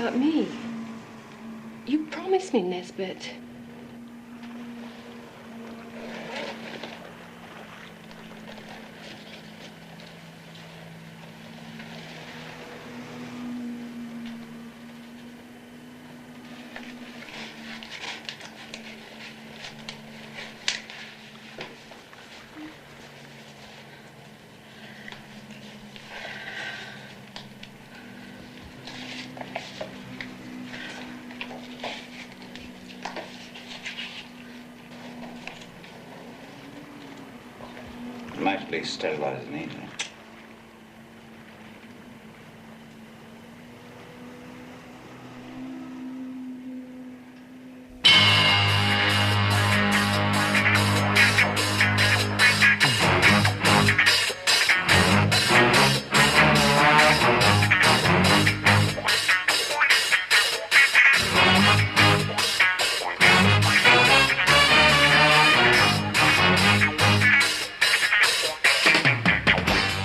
about me. You promised me, Nesbit. Might at least sterilize it neatly.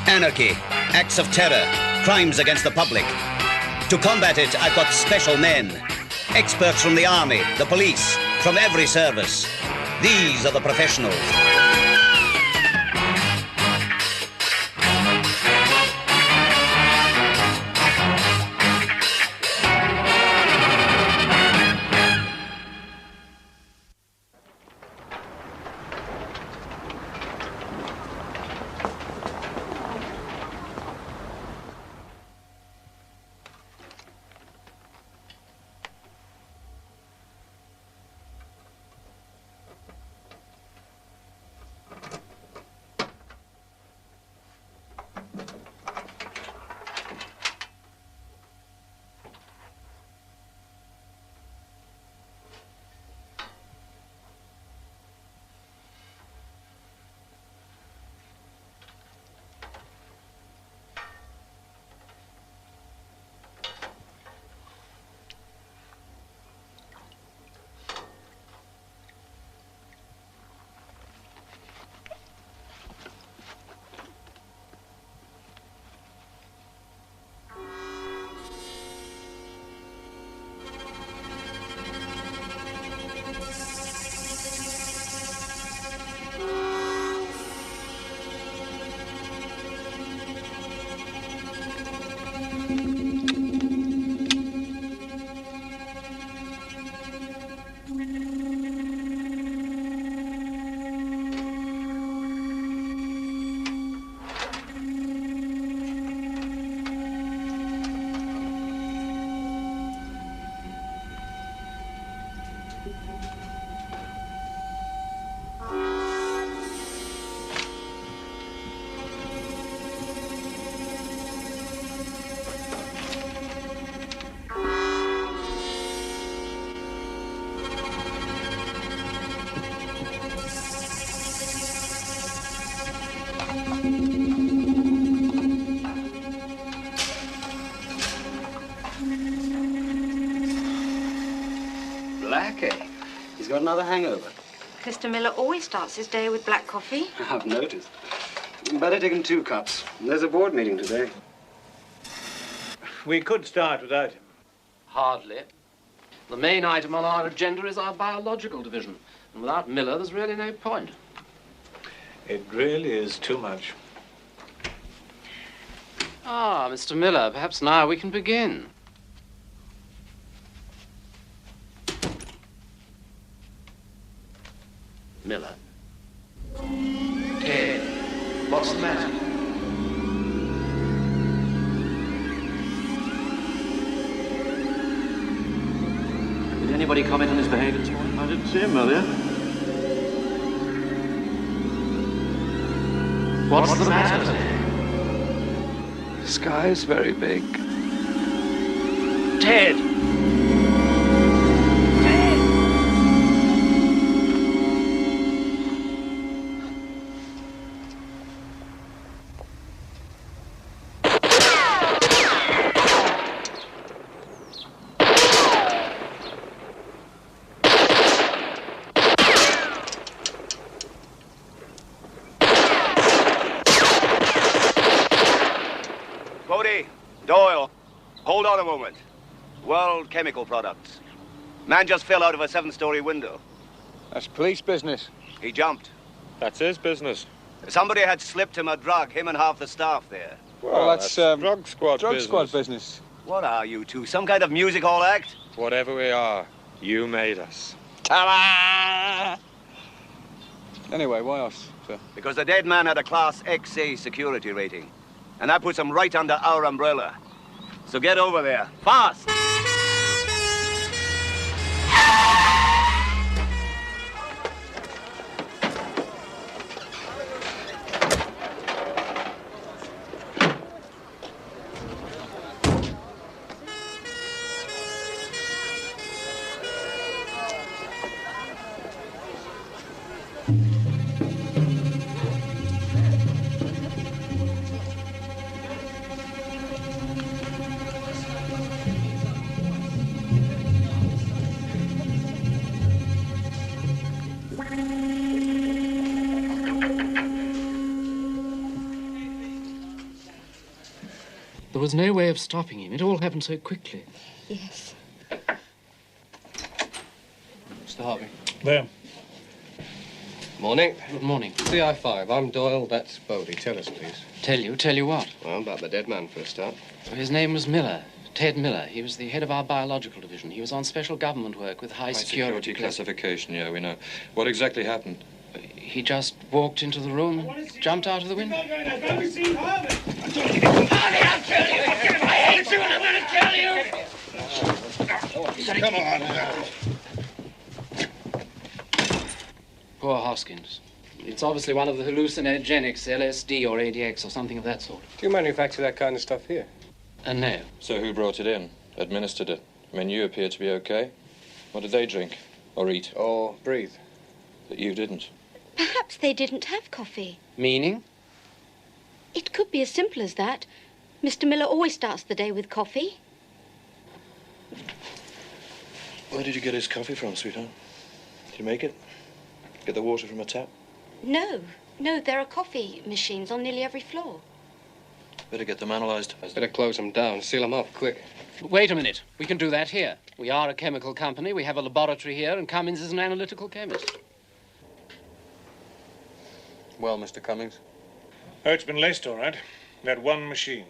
Anarchy, acts of terror, crimes against the public. To combat it, I've got special men. Experts from the army, the police, from every service. These are the professionals. He's got another hangover. Mr. Miller always starts his day with black coffee. I've noticed. Better take him 2 cups. There's a board meeting today. We could start without him. Hardly. The main item on our agenda is our biological division. And without Miller, there's really no point. It really is too much. Ah, Mr. Miller, perhaps now we can begin. Miller. Ted, what's the matter? Did anybody comment on his behavior this morning? I didn't see him earlier. What's the matter, Ted? The sky's very big. Ted! Doyle, hold on a moment. World Chemical Products. Man just fell out of a 7-story window. That's police business. He jumped. That's his business. Somebody had slipped him a drug, him and half the staff there. Well, that's drug squad drug business. squad business. What are you two, some kind of music hall act? Whatever we are, you made us. Ta-da! Anyway, why us, sir? Because the dead man had a Class XA security rating. And that puts him right under our umbrella. So get over there, fast! There was no way of stopping him. It all happened so quickly. Yes. Mr. Harvey. There. Morning. Good morning. CI5. I'm Doyle. That's Bodie. Tell us, please. Tell you what? Well, about the dead man for a start. His name was Miller. Ted Miller. He was the head of our biological division. He was on special government work with high security classification, yeah, we know. What exactly happened? He just walked into the room, jumped out of the window. Come on. Poor Hoskins. It's obviously one of the hallucinogenics, LSD or ADX or something of that sort. Do you manufacture that kind of stuff here? No. So who brought it in? Administered it? I mean, you appear to be okay. What did they drink? Or eat? Or breathe? That you didn't. Perhaps they didn't have coffee. Meaning? It could be as simple as that. Mr. Miller always starts the day with coffee. Where did you get his coffee from, sweetheart? Did you make it? Get the water from a tap? No, there are coffee machines on nearly every floor. Better get them analysed. Better close them down. Seal them off, quick. Wait a minute. We can do that here. We are a chemical company. We have a laboratory here, and Cummins is an analytical chemist. Well, Mr. Cummings? Oh, it's been laced all right. That one machine.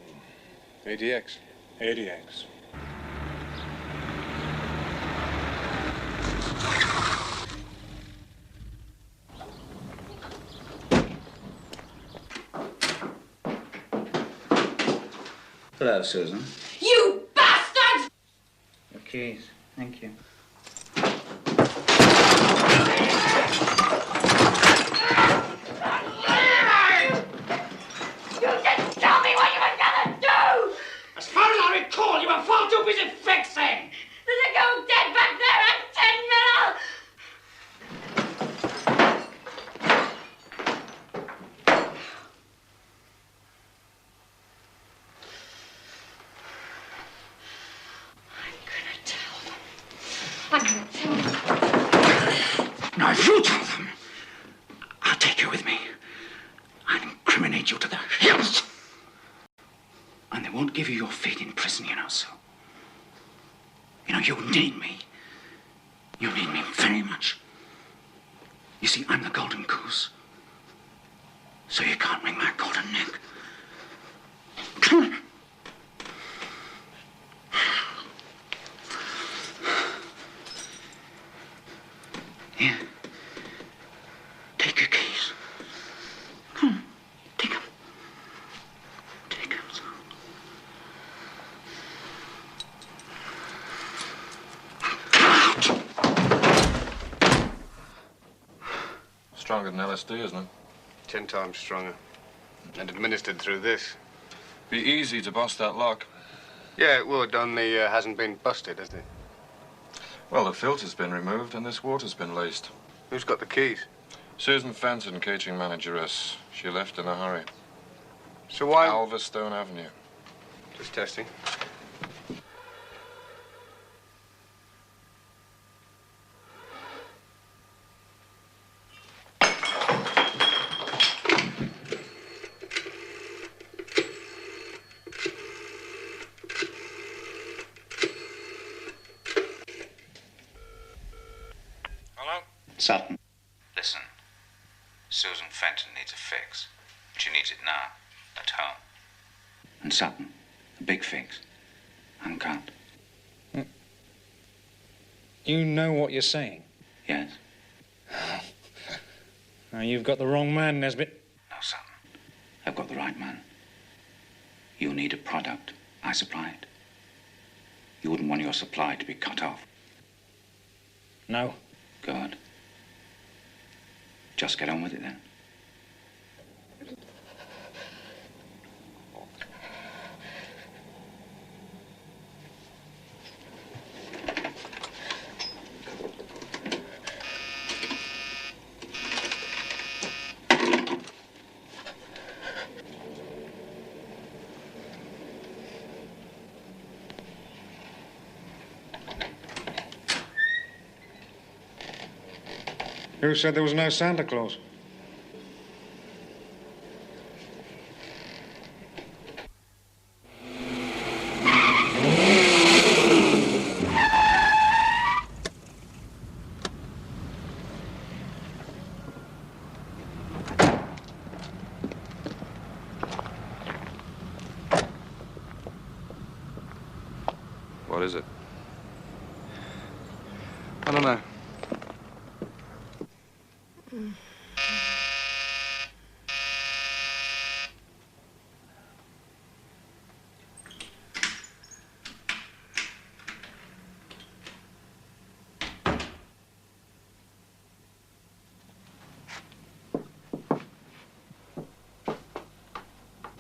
ADX. ADX. Hello, Susan. You bastard! Your keys. Thank you. You didn't tell me what you were gonna do! As far as I recall, you were far too busy fixing. There's a girl dead back there and 10 Miller! I'm gonna tell them. Now, if you tell them, I'll take you with me. I'll incriminate you to the hilt. And they won't give you your fate in prison, you know, so. You know, you need me. You need me very much. You see, I'm the golden goose. So you can't wring my golden neck. Come on. Here. Take your keys. Come on. Take them. Take them. Come out! Stronger than LSD, isn't it? 10 times stronger. And administered through this. Be easy to bust that lock. Yeah, it would, only hasn't been busted, has it? Well, the filter's been removed and this water's been laced. Who's got the keys? Susan Fenton, catering manageress. She left in a hurry. So why... Alverstone Avenue. Just testing. Sutton. Listen, Susan Fenton needs a fix. She needs it now, at home. And Sutton, a big fix. Uncut. You know what you're saying? Yes? Now, you've got the wrong man, Nesbit. No, Sutton. I've got the right man. You need a product. I supply it. You wouldn't want your supply to be cut off. No. Good. Just get on with it then. Who said there was no Santa Claus? What is it? I don't know.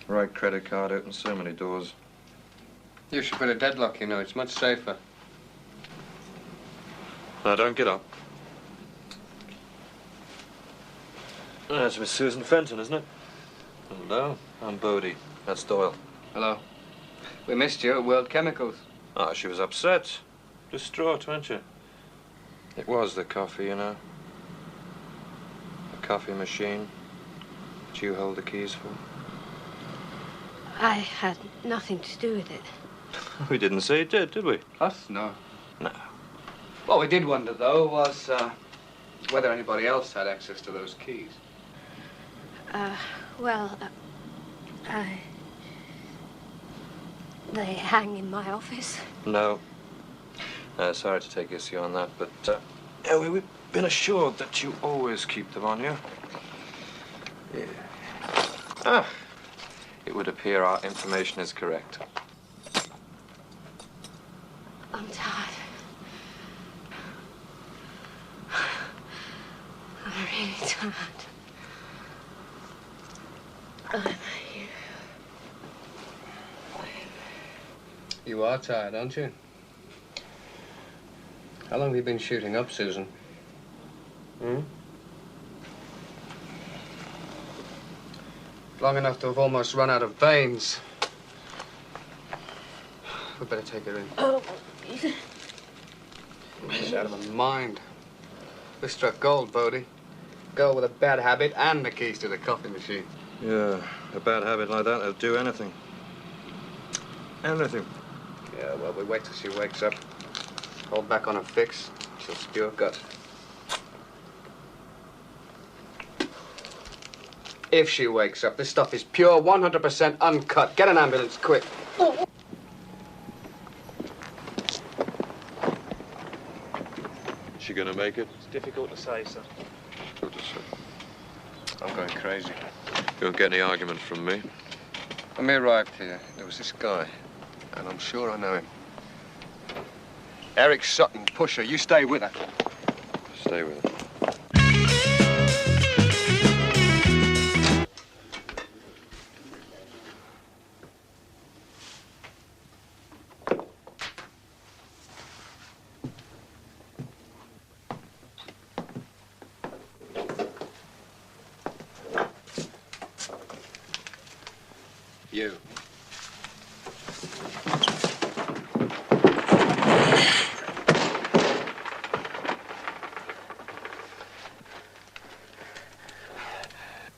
Right credit card opens so many doors. You should put a deadlock, you know. It's much safer. Now, don't get up. That's Miss Susan Fenton, isn't it? Hello, I'm Bodie. That's Doyle. Hello. We missed you at World Chemicals. Ah, she was upset. Distraught, weren't you? It was the coffee, you know. The coffee machine that you hold the keys for. I had nothing to do with it. We didn't say it did we? Us? No. No. What we did wonder, though, was whether anybody else had access to those keys. They hang in my office. No. Sorry to take issue on that, but yeah, we've been assured that you always keep them on you. Yeah. Ah. It would appear our information is correct. I'm tired. I'm really tired. You are tired, aren't you? How long have you been shooting up, Susan? Hmm? Long enough to have almost run out of veins. We'd better take her in. Oh. She's out of her mind. We struck gold, Bodie. Girl with a bad habit and the keys to the coffee machine. Yeah, a bad habit like that will do anything. Anything. Yeah, well, we wait till she wakes up. Hold back on her fix. She'll spew her gut. If she wakes up, this stuff is pure, 100% uncut. Get an ambulance, quick. Is she gonna make it? It's difficult to say, sir. I'm going crazy. You won't get any argument from me. When we arrived here, there was this guy, and I'm sure I know him. Eric Sutton, pusher. You stay with her. Stay with her. You.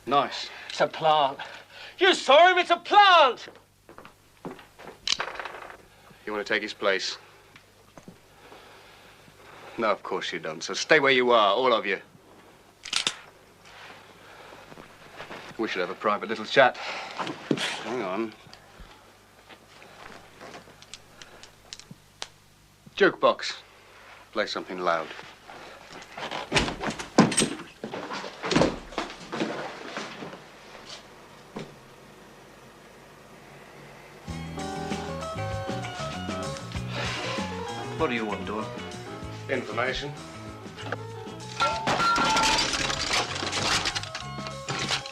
Nice. It's a plant. You saw him, it's a plant! You want to take his place? No, of course you don't. So stay where you are, all of you. We should have a private little chat. Hang on. Jukebox. Play something loud. What do you want, Dawn? Information.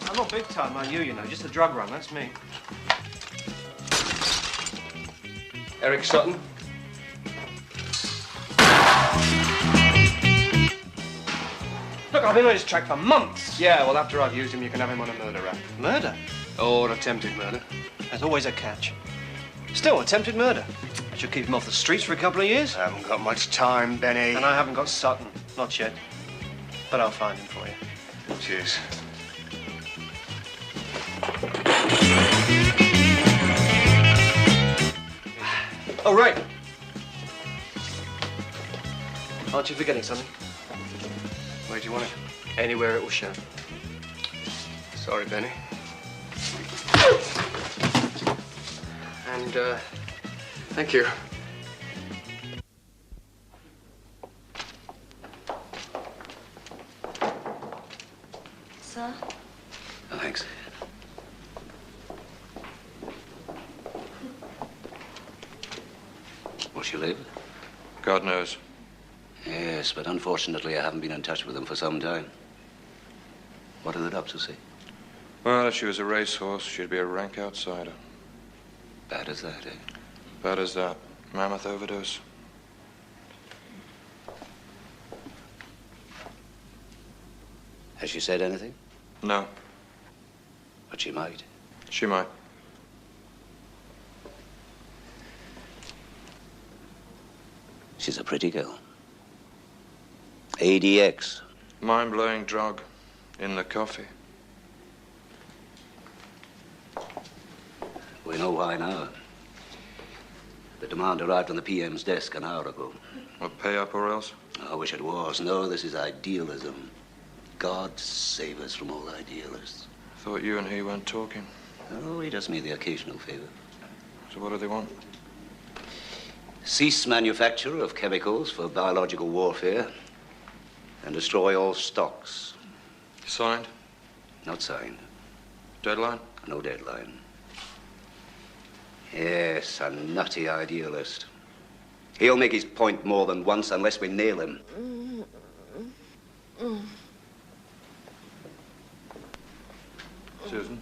I'm not big time like you know. Just a drug run, that's me. Eric Sutton. Look, I've been on his track for months. Yeah, well, after I've used him, you can have him on a murder rap. Murder? Or attempted murder. There's always a catch. Still, attempted murder. I should keep him off the streets for a couple of years. I haven't got much time, Benny. And I haven't got Sutton. Not yet. But I'll find him for you. Cheers. Oh, right. Aren't you forgetting something? Where do you want it? Anywhere it will show. Sorry, Benny. And, thank you. Sir? Thanks. Will she live? God knows. Yes, but unfortunately I haven't been in touch with them for some time. What are the doctors say? Well, if she was a racehorse, she'd be a rank outsider. Bad as that, eh? Bad as that. Mammoth overdose. Has she said anything? No. But she might. She might. She's a pretty girl. ADX. Mind-blowing drug. In the coffee. We know why now. The demand arrived on the PM's desk an hour ago. What, pay up or else? I wish it was. No, this is idealism. God save us from all idealists. Thought you and he weren't talking. Oh, he does me the occasional favor. So what do they want? Cease manufacture of chemicals for biological warfare and destroy all stocks. Signed? Not signed. Deadline? No deadline. Yes, a nutty idealist. He'll make his point more than once unless we nail him. Susan?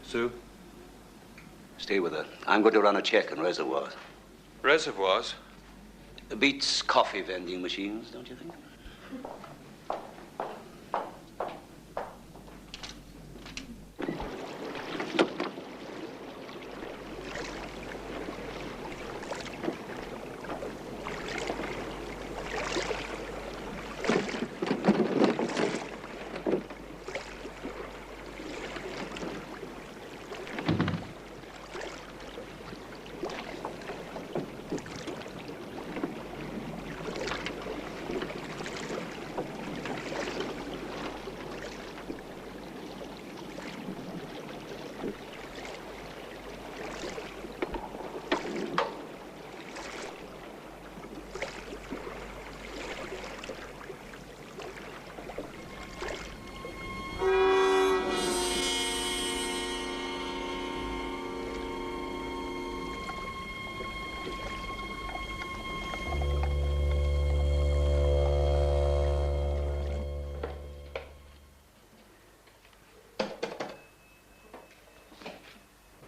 Sue? Stay with her. I'm going to run a check on reservoirs. Reservoirs? Beats coffee vending machines, don't you think?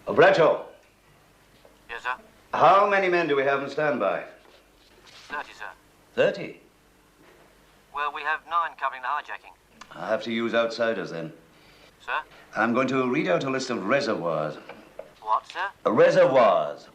Bretto. Yes, sir? How many men do we have in standby? 30, sir. 30. Well, we have 9 covering the hijacking. I'll have to use outsiders then. Sir? I'm going to read out a list of reservoirs. What, sir? Reservoirs.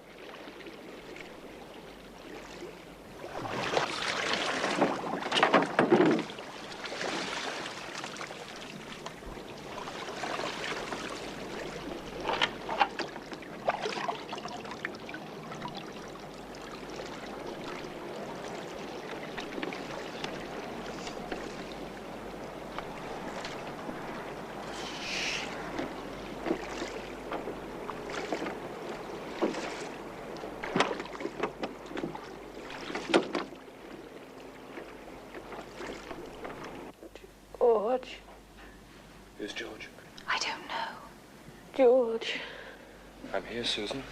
Here, Susan.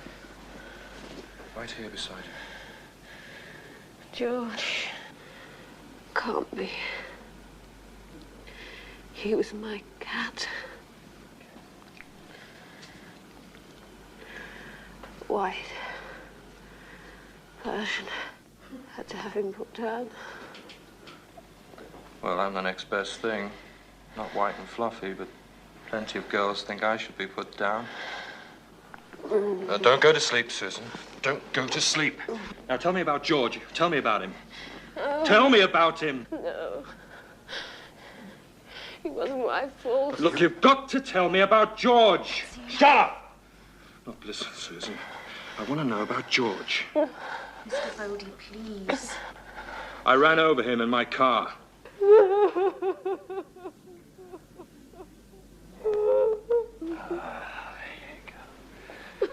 Right here beside you. George. Can't be. He was my cat. White. Persian. Had to have him put down. Well, I'm the next best thing. Not white and fluffy, but plenty of girls think I should be put down. Don't go to sleep, Susan. Don't go to sleep. Now tell me about George. Tell me about him. Tell me about him. No. It wasn't my fault. Look, you've got to tell me about George. Shut up! Look, listen, Susan. I want to know about George. Mr. Bodie, please. I ran over him in my car.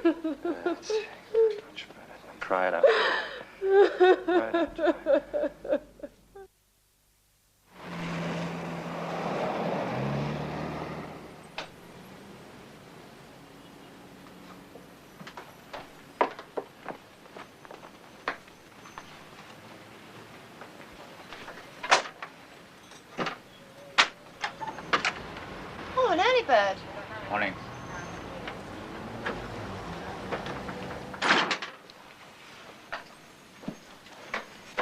That's much better. Cry it out. Cry it out. Oh, an early bird. Morning.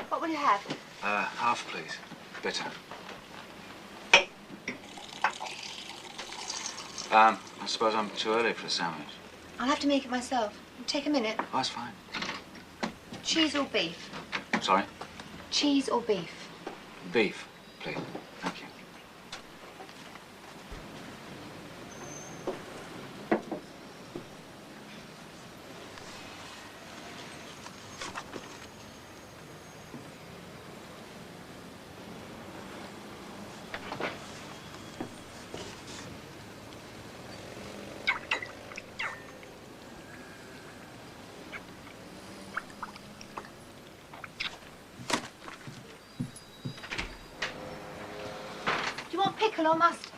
What will you have? Half, please. Bitter. I suppose I'm too early for a sandwich. I'll have to make it myself. It'll take a minute. Oh, that's fine. Cheese or beef? Sorry? Cheese or beef? Beef, please. Thank you. Do you want pickle or mustard?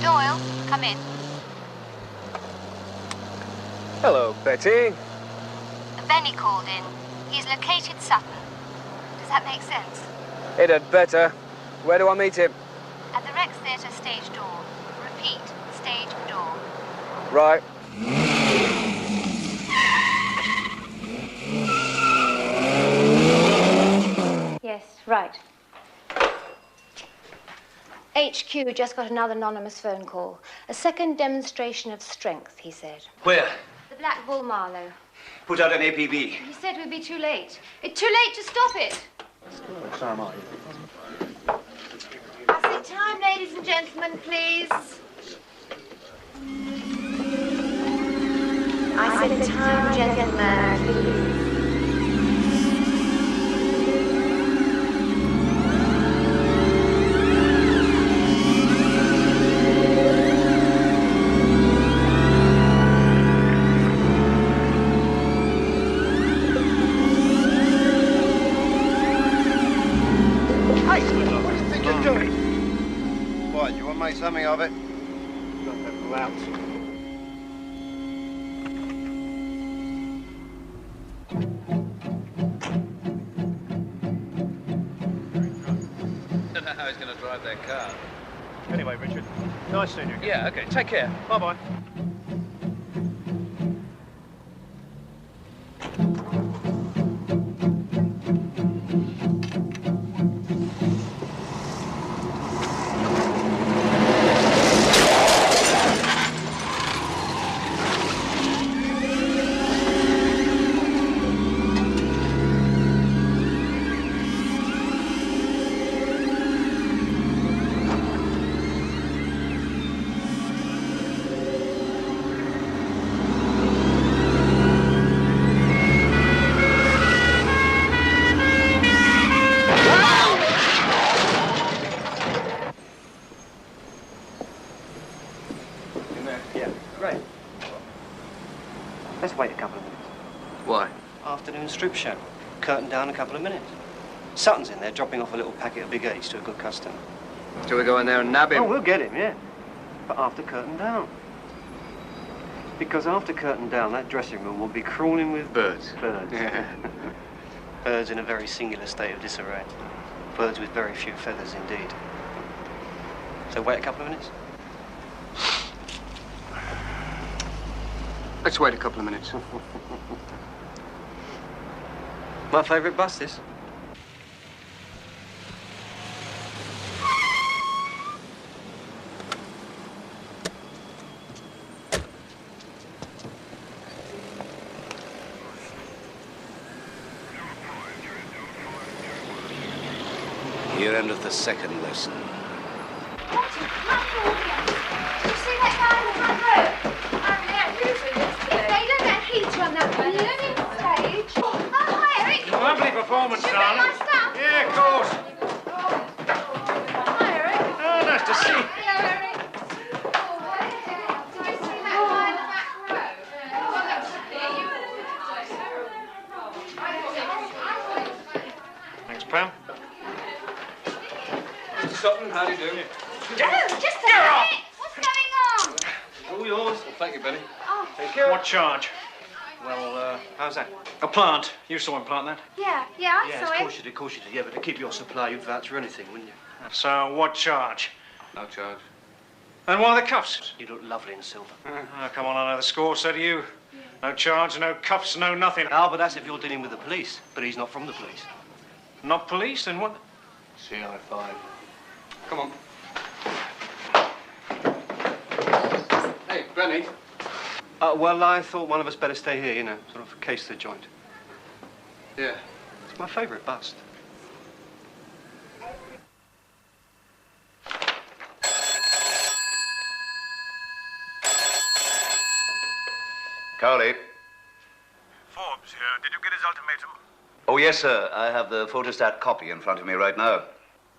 Doyle, come in. Hello, Betty. Benny called in. He's located supper. Does that make sense? It had better. Where do I meet him? At the Rex Theatre stage door. Repeat, stage door. Right. Yes, right. HQ just got another anonymous phone call. A second demonstration of strength, he said. Where? The Black Bull Marlow. Put out an APB. He said we'd be too late. It's too late to stop it. So am I. I say time, ladies and gentlemen, please. I said time, gentlemen, please. Make something of it. Don't know how he's going to drive that car. Anyway, Richard, nice seeing you again. Yeah, okay. Take care. Bye-bye. Let's wait a couple of minutes. Why? Afternoon strip show. Curtain down a couple of minutes. Sutton's in there dropping off a little packet of Big H to a good customer. Shall we go in there and nab him? Oh, we'll get him, yeah. But after curtain down. Because after curtain down, that dressing room will be crawling with... Birds. Birds. Yeah. Birds in a very singular state of disarray. Birds with very few feathers indeed. So wait a couple of minutes? Let's wait a couple of minutes. My favourite bus, this. Here endeth the second lesson. You see that guy in the front row? They don't get heat on that balloon stage. Oh, hi, Eric. Lovely performance, Should we darling. my stuff? Yeah, of course. Hi, Eric. Oh, nice to see you. Hello, Eric. Did you see that guy in the back row? Thanks, Pam. Mr. Sutton, how do you do? Oh, just a minute. What's going on? All yours. Well, thank you, Benny. Oh, What charge? Well, how's that? A plant. You saw him plant that. yeah, I saw of him. course you did, of course you did. Yeah, but to keep your supply, you'd vouch for anything, wouldn't you? So, what charge? No charge. And why the cuffs? You look lovely in silver. Oh, come on, I know the score, so do you. No charge, no cuffs, no nothing. Oh, but that's if you're dealing with the police. But he's not from the police. Not police, then what? CI5. Come on. Hey, Benny. Well, I thought one of us better stay here, you know, sort of case the joint. Yeah. It's my favourite bust. Cowley. Forbes here. Did you get his ultimatum? Oh, yes, sir. I have the photostat copy in front of me right now.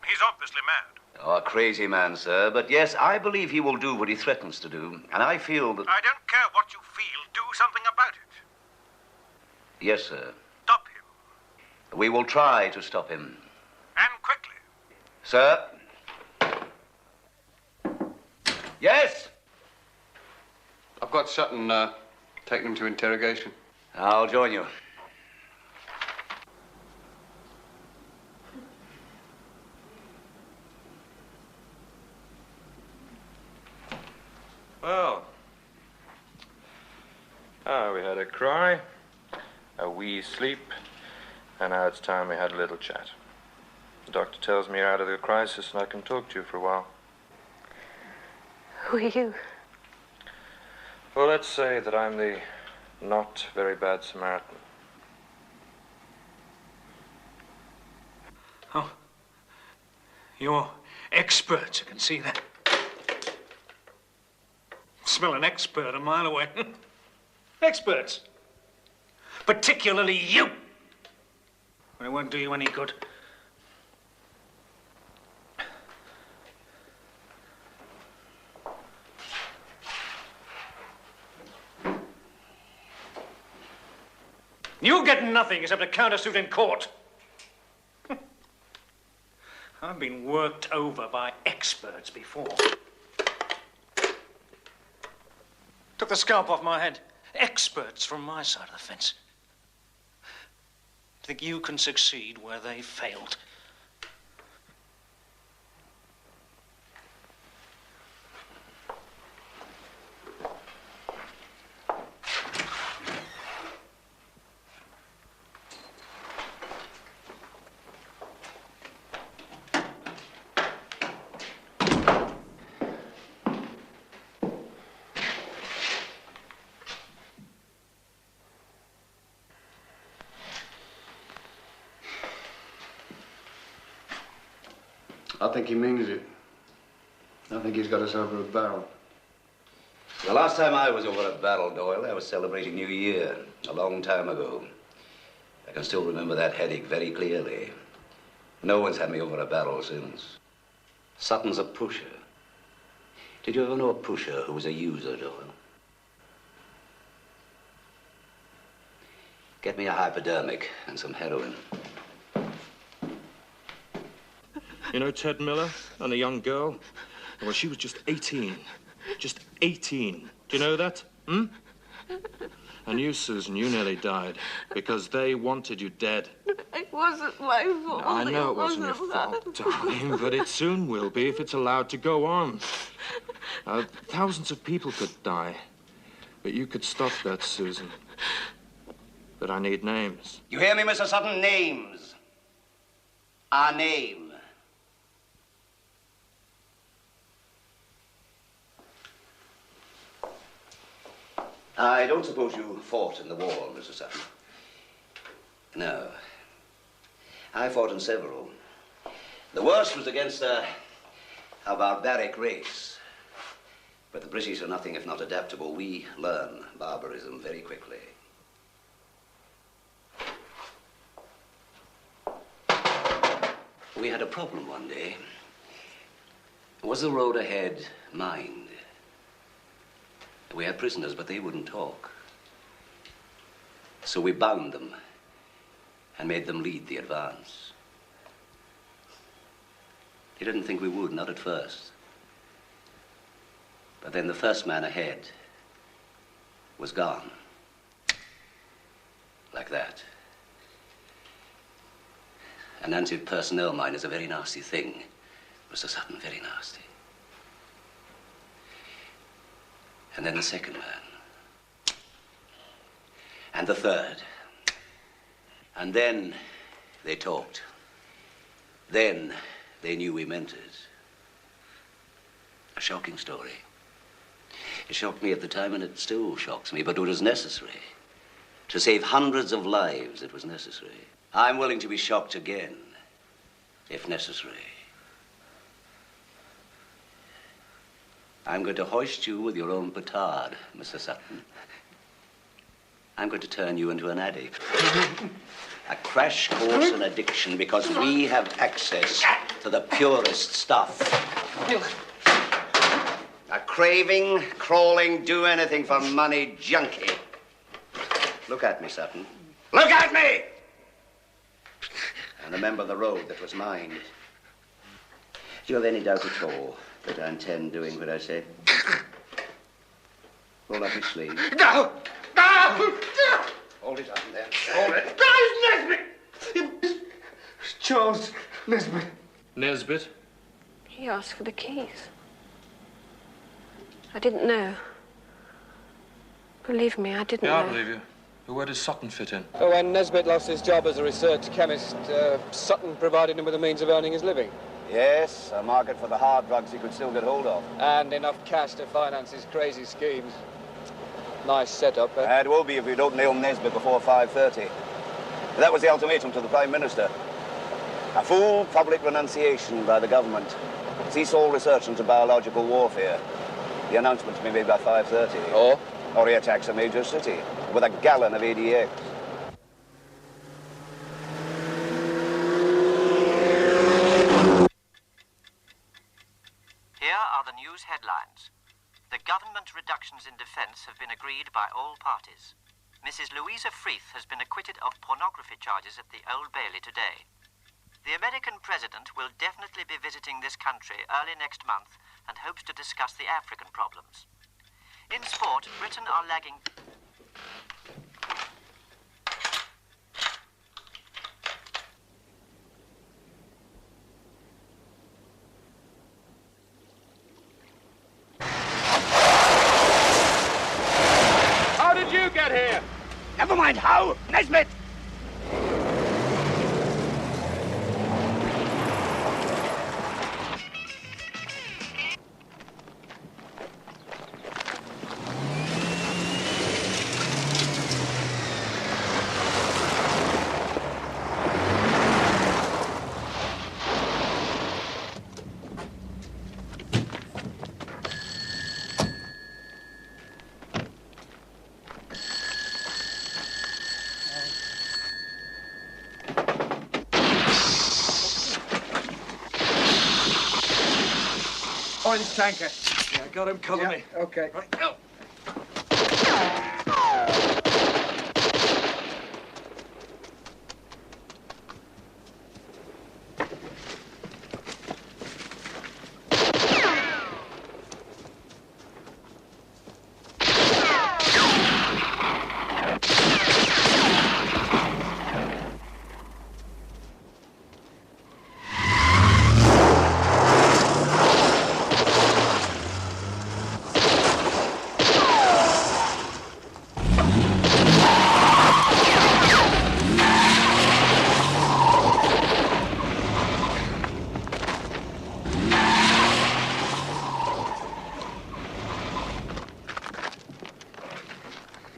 He's obviously mad. Oh, a crazy man, sir. But yes, I believe he will do what he threatens to do. And I feel that... I don't care what you feel. Do something about it. Yes, sir. Stop him. We will try to stop him. And quickly. Sir? Yes? I've got Sutton taking him to interrogation. I'll join you. Well. We had a cry, a wee sleep, and now it's time we had a little chat. The doctor tells me you're out of the crisis and I can talk to you for a while. Who are you? Well, let's say that I'm the not very bad Samaritan. Oh. You're experts, I can see that. Smell an expert a mile away. Experts. Particularly you. But it won't do you any good. You get nothing except a countersuit in court. I've been worked over by experts before. Took the scalp off my head. Experts from my side of the fence. Think you can succeed where they failed. I think he means it. I think he's got us over a barrel. The last time I was over a barrel, Doyle, I was celebrating New Year, a long time ago. I can still remember that headache very clearly. No one's had me over a barrel since. Sutton's a pusher. Did you ever know a pusher who was a user, Doyle? Get me a hypodermic and some heroin. You know Ted Miller and a young girl? Well, she was just 18. Just 18. Do you know that? Hmm? And you, Susan, you nearly died because they wanted you dead. It wasn't my fault. I know it wasn't your fault, darling, but it soon will be if it's allowed to go on. Thousands of people could die, but you could stop that, Susan. But I need names. You hear me, Mr. Sutton? Names. Our name. I don't suppose you fought in the war, Mr. Sutton. No. I fought in several. The worst was against a barbaric race. But the British are nothing if not adaptable. We learn barbarism very quickly. We had a problem one day. Was the road ahead mined? We had prisoners, but they wouldn't talk. So we bound them and made them lead the advance. They didn't think we would, not at first. But then the first man ahead was gone. Like that. An anti-personnel mine is a very nasty thing, Mr. Sutton, very nasty. And then the second man. And the third. And then they talked. Then they knew we meant it. A shocking story. It shocked me at the time, and it still shocks me, but it was necessary. To save hundreds of lives, it was necessary. I'm willing to be shocked again, if necessary. I'm going to hoist you with your own petard, Mr. Sutton. I'm going to turn you into an addict. A crash course in addiction because we have access to the purest stuff. A craving, crawling, do anything for money junkie. Look at me, Sutton. Look at me! And remember the road that was mined. Do you have any doubt at all that I intend doing what I said? Roll up your sleeve. No! No! Hold it up there. Hold it. Nesbit! Charles Nesbit. Nesbit? He asked for the keys. I didn't know. Believe me, I didn't know. Yeah, I believe you. But where does Sutton fit in? Well, when Nesbit lost his job as a research chemist, Sutton provided him with the means of earning his living. Yes, a market for the hard drugs he could still get hold of. And enough cash to finance his crazy schemes. Nice setup, eh? It will be if we don't nail Nesbit before 5:30. That was the ultimatum to the Prime Minister. A full public renunciation by the government. Cease all research into biological warfare. The announcement to be made by 5:30. Or he attacks a major city with a gallon of ADX. Here are the news headlines. The government reductions in defence have been agreed by all parties. Mrs. Louisa Freeth has been acquitted of pornography charges at the Old Bailey today. The American president will definitely be visiting this country early next month and hopes to discuss the African problems. In sport, Britain are lagging... How did you get here? Never mind how, Nesbit! Orange tanker. Yeah, got him. Cover me. Okay. Right, go.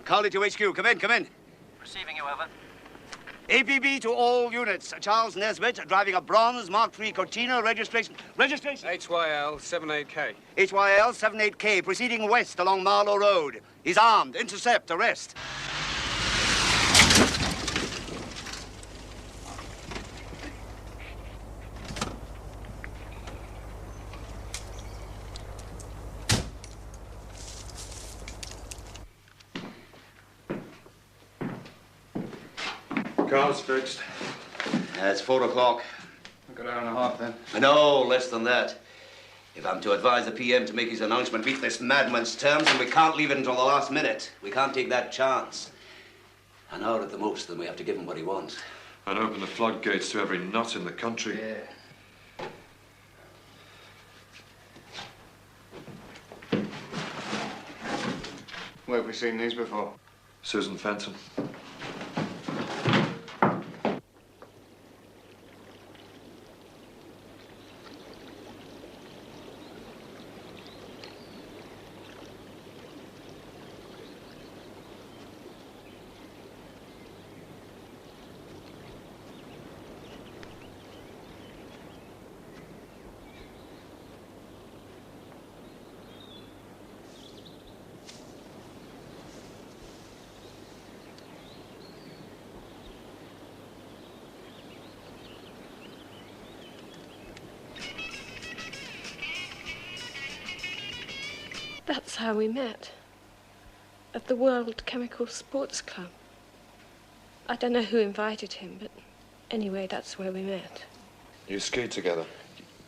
Carly to HQ. Come in, come in. Receiving you, over. APB to all units. Charles Nesbitt, driving a bronze Mark III Cortina, registration. Registration! HYL 78K. HYL 78K, proceeding west along Marlow Road. He's armed. Intercept, arrest. Car's fixed. It's 4 o'clock. A good hour and a half, then. No, less than that. If I'm to advise the PM to make his announcement meet this madman's terms, then we can't leave it until the last minute. We can't take that chance. An hour at the most, then we have to give him what he wants. And open the floodgates to every nut in the country. Yeah. Where have we seen these before? Susan Fenton. That's how we met. At the World Chemical Sports Club. I don't know who invited him, but anyway, that's where we met. You skied together?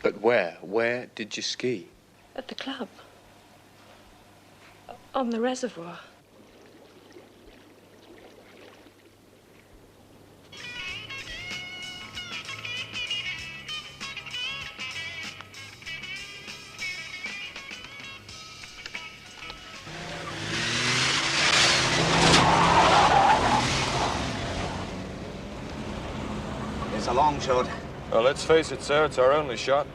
But where? Where did you ski? At the club. On the reservoir. It's a long shot. Well, let's face it, sir, it's our only shot.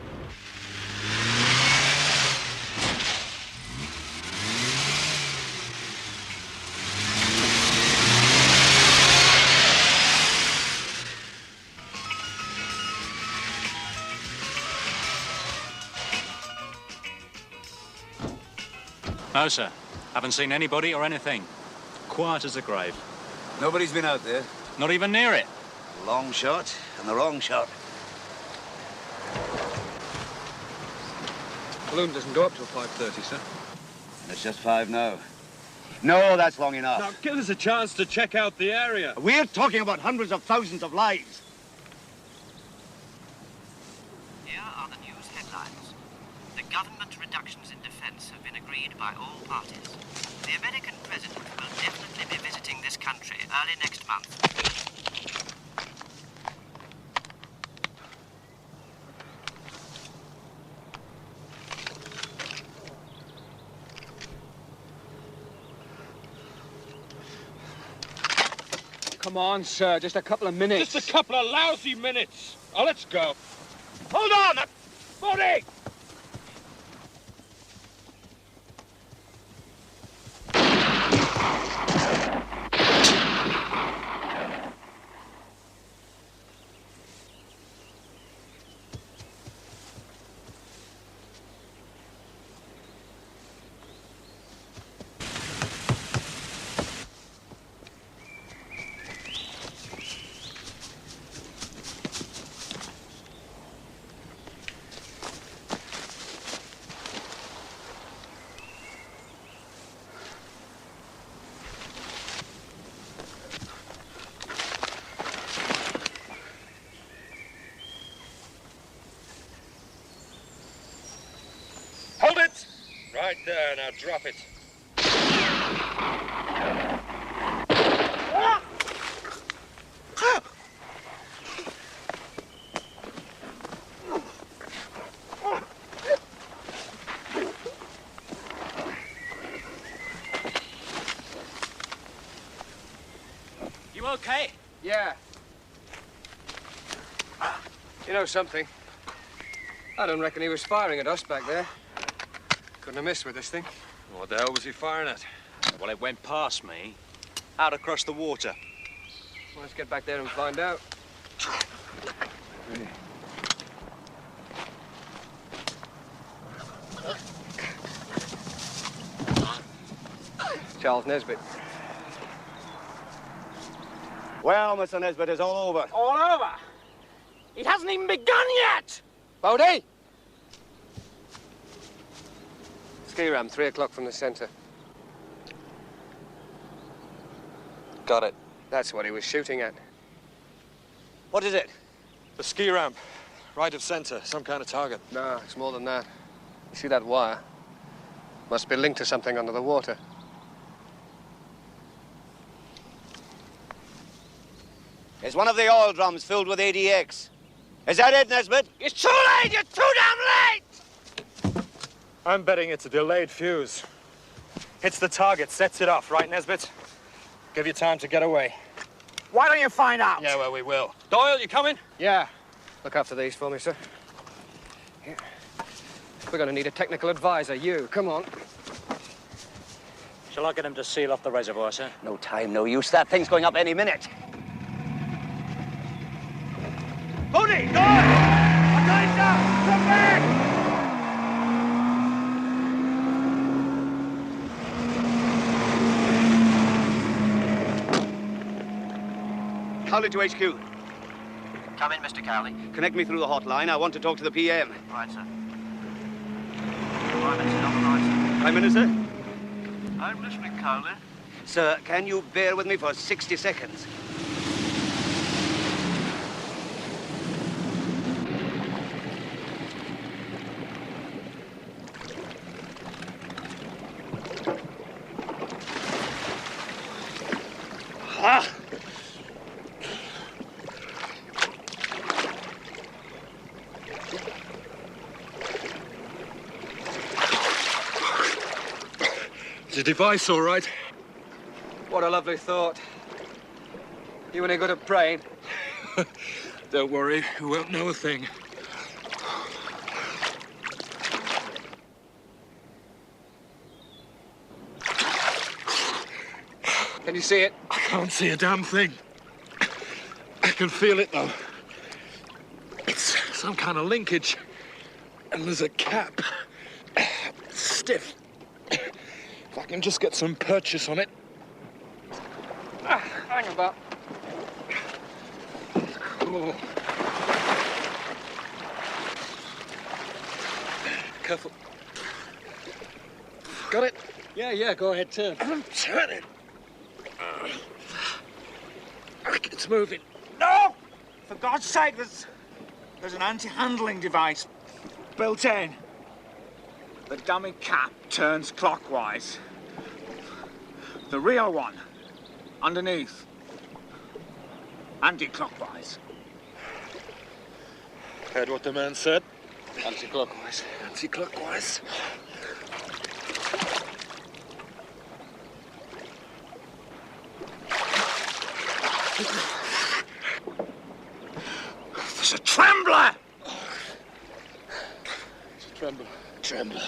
No, sir. Haven't seen anybody or anything. Quiet as a grave. Nobody's been out there. Not even near it. Long shot and the wrong shot. Balloon doesn't go up till 5:30, sir. It's just 5 now. No, that's long enough. Now, give us a chance to check out the area. We're talking about hundreds of thousands of lives. Here are the news headlines. The government reductions in defense have been agreed by all parties. The American president will definitely be visiting this country early next month. Come on, sir. Just a couple of minutes. Just a couple of lousy minutes. Oh, let's go. Hold on! Body! Hold it! Right there, now drop it. You okay? Yeah. You know something? I don't reckon he was firing at us back there. Couldn't have missed with this thing. What the hell was he firing at? Well, it went past me, out across the water. Well, let's get back there and find out. Charles Nesbitt. Well, Mr. Nesbitt, it's all over. All over? It hasn't even begun yet! Bodie! Ski ram, 3 o'clock from the centre. Got it. That's what he was shooting at. What is it? The ski ramp, right of centre, some kind of target. No, it's more than that. You see that wire? Must be linked to something under the water. It's one of the oil drums filled with ADX. Is that it, Nesbitt? It's too late! You're too damn late! I'm betting it's a delayed fuse. Hits the target, sets it off, right, Nesbitt? Give you time to get away. Why don't you find out? Yeah, well, we will. Doyle, you coming? Yeah. Look after these for me, sir. Here. We're going to need a technical advisor. You, come on. Shall I get him to seal off the reservoir, sir? No time, no use. That thing's going up any minute. Bodie! Doyle! I'm going down! Come back! Cowley to HQ. Come in, Mr. Cowley. Connect me through the hotline. I want to talk to the PM. Right, sir. Prime Minister on the line, sir. Prime Minister? I'm listening, Cowley. Sir, can you bear with me for 60 seconds? Ah! Is the device all right? What a lovely thought. You any good at praying? Don't worry, we won't know a thing. Can you see it? I can't see a damn thing. I can feel it, though. It's some kind of linkage. And there's a cap. Stiff. If I can just get some purchase on it. Hang about. Oh. Careful. Got it? Yeah, go ahead, turn. I'm turning. It's moving. No! For God's sake, there's an anti-handling device built in. The dummy cap turns clockwise. The real one, underneath, anti-clockwise. Heard what the man said? Anti-clockwise. Anti-clockwise. There's a trembler! It's a trembler. Trembler.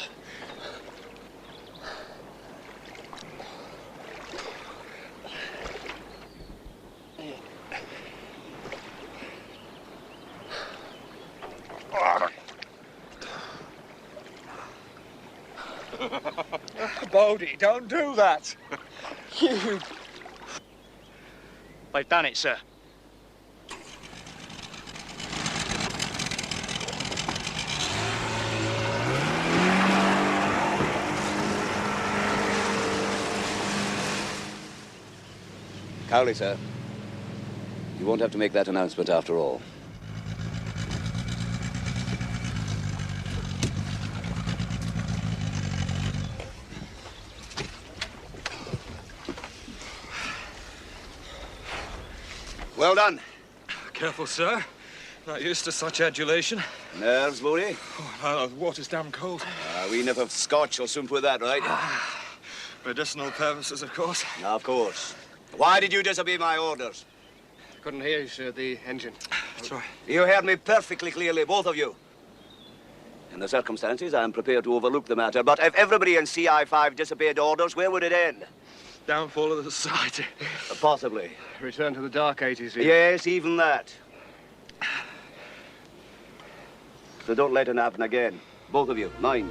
Bodie, don't do that. You... They've done it, sir. Cowley, sir. You won't have to make that announcement after all. Well done. Careful, sir. Not used to such adulation. Nerves, Bodie? Oh, the water's damn cold. We enough of scotch will soon put that right. Medicinal purposes, of course. Of course. Why did you disobey my orders? Couldn't hear you, sir, the engine. That's right. You heard me perfectly clearly, both of you. In the circumstances, I'm prepared to overlook the matter, but if everybody in CI5 disobeyed orders, where would it end? downfall of the society. Possibly. Return to the dark ages. Yes, even that. So don't let it happen again. Both of you, mind.